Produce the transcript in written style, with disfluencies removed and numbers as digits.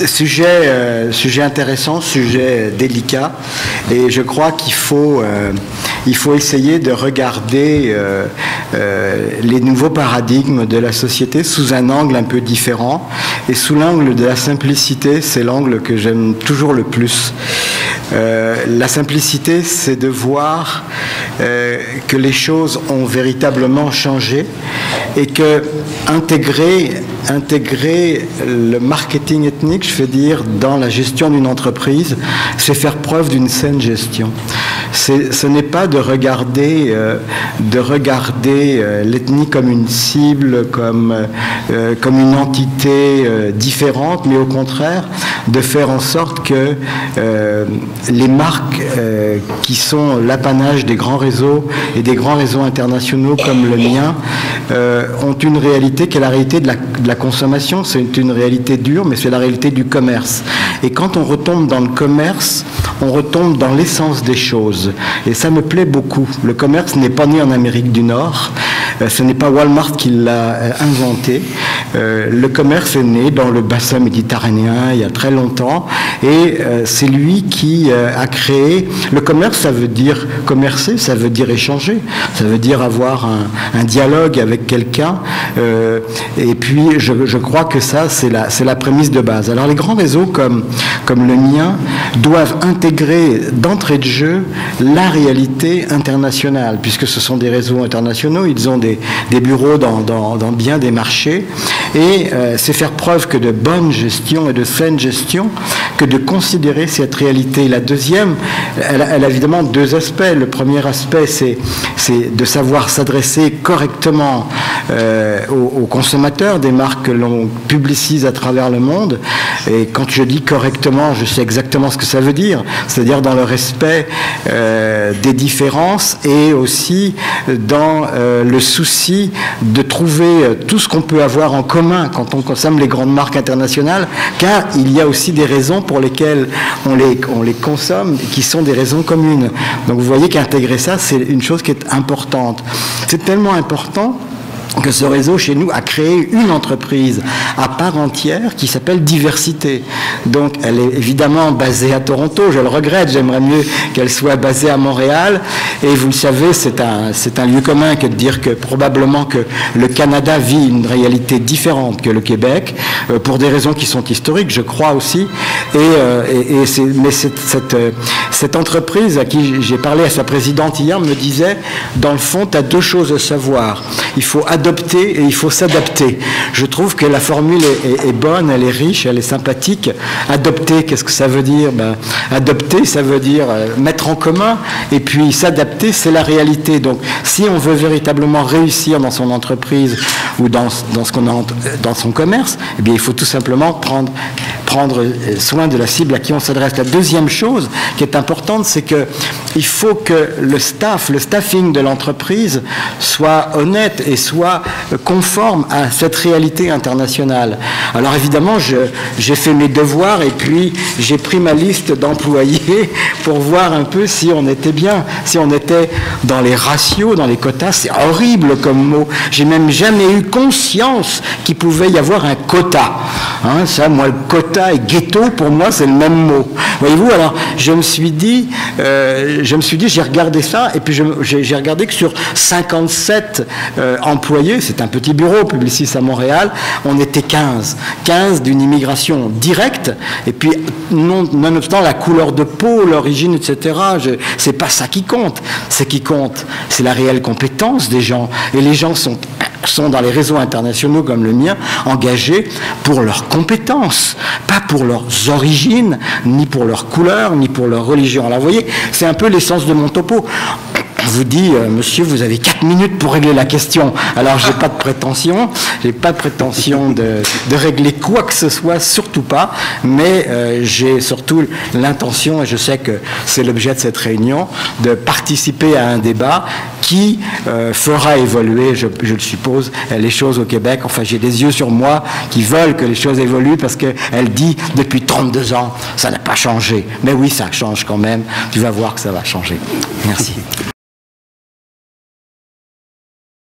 Sujet intéressant, sujet délicat, et je crois qu'il faut essayer de regarder les nouveaux paradigmes de la société sous un angle un peu différent, et sous l'angle de la simplicité. C'est l'angle que j'aime toujours le plus. La simplicité, c'est de voir que les choses ont véritablement changé, et que intégrer le marketing ethnique, je veux dire, dans la gestion d'une entreprise, c'est faire preuve d'une saine gestion. Ce n'est pas de regarder l'ethnie comme une cible, comme une entité différente, mais au contraire de faire en sorte que les marques qui sont l'apanage des grands réseaux et des grands réseaux internationaux comme le mien ont une réalité qui est la réalité de la consommation. C'est une réalité dure, mais c'est la réalité du commerce. Et quand on retombe dans le commerce, on retombe dans l'essence des choses. Et ça me plaît beaucoup. Le commerce n'est pas né en Amérique du Nord. Ce n'est pas Walmart qui l'a inventé. Le commerce est né dans le bassin méditerranéen il y a très longtemps. Et c'est lui qui a créé... Le commerce, ça veut dire commercer, ça veut dire échanger. Ça veut dire avoir un dialogue avec quelqu'un. Et puis, je crois que ça, c'est la prémisse de base. Alors, les grands réseaux comme le mien doivent intégrer d'entrée de jeu la réalité internationale, puisque ce sont des réseaux internationaux, ils ont des bureaux dans bien des marchés, et c'est faire preuve que de bonne gestion et de saine gestion que de considérer cette réalité. La deuxième, elle a évidemment deux aspects. Le premier aspect, c'est de savoir s'adresser correctement aux consommateurs des marques que l'on publicise à travers le monde. Et quand je dis correctement, je sais exactement ce que ça veut dire, c'est-à-dire dans le respect des différences, et aussi dans le souci de trouver tout ce qu'on peut avoir en commun quand on consomme les grandes marques internationales, car il y a aussi des raisons pour lesquelles on les consomme, qui sont des raisons communes. Donc vous voyez qu'intégrer ça, c'est une chose qui est importante. C'est tellement important que ce réseau chez nous a créé une entreprise à part entière qui s'appelle Diversité. Donc elle est évidemment basée à Toronto, je le regrette, j'aimerais mieux qu'elle soit basée à Montréal, et vous le savez, c'est un lieu commun que de dire que probablement que le Canada vit une réalité différente que le Québec, pour des raisons qui sont historiques, je crois aussi, mais cette entreprise à qui j'ai parlé à sa présidente hier me disait, dans le fond, tu as deux choses à savoir, il faut adopter et il faut s'adapter. Je trouve que la formule est bonne, elle est riche, elle est sympathique. Adopter, qu'est-ce que ça veut dire? Adopter, ça veut dire mettre en commun, et puis s'adapter, c'est la réalité. Donc, si on veut véritablement réussir dans son entreprise ou dans son commerce, eh bien, il faut tout simplement prendre soin de la cible à qui on s'adresse. La deuxième chose qui est importante, c'est qu'il faut que le staffing de l'entreprise soit honnête et soit conforme à cette réalité internationale. Alors évidemment, j'ai fait mes devoirs, et puis j'ai pris ma liste d'employés pour voir un peu si on était bien, si on était dans les ratios, dans les quotas. C'est horrible comme mot. J'ai même jamais eu conscience qu'il pouvait y avoir un quota. Hein, ça, moi, le quota et ghetto, pour moi, c'est le même mot. Voyez-vous, alors, je me suis dit, j'ai regardé ça, et puis j'ai regardé que sur 57 employés, c'est un petit bureau Publicis à Montréal, on était 15 d'une immigration directe, et puis nonobstant la couleur de peau, l'origine, etc., c'est pas ça qui compte. Ce qui compte, c'est la réelle compétence des gens, et les gens sont dans les réseaux internationaux comme le mien, engagés pour leurs compétences, pas pour leurs origines, ni pour leur couleur, ni pour leur religion. Alors vous voyez, c'est un peu l'essence de mon topo. On vous dit, monsieur, vous avez 4 minutes pour régler la question. Alors, j'ai pas de prétention de régler quoi que ce soit, surtout pas, mais j'ai surtout l'intention, et je sais que c'est l'objet de cette réunion, de participer à un débat qui fera évoluer, je le suppose, les choses au Québec. Enfin, j'ai des yeux sur moi qui veulent que les choses évoluent, parce qu'elle dit, depuis 32 ans, ça n'a pas changé. Mais oui, ça change quand même. Tu vas voir que ça va changer. Merci.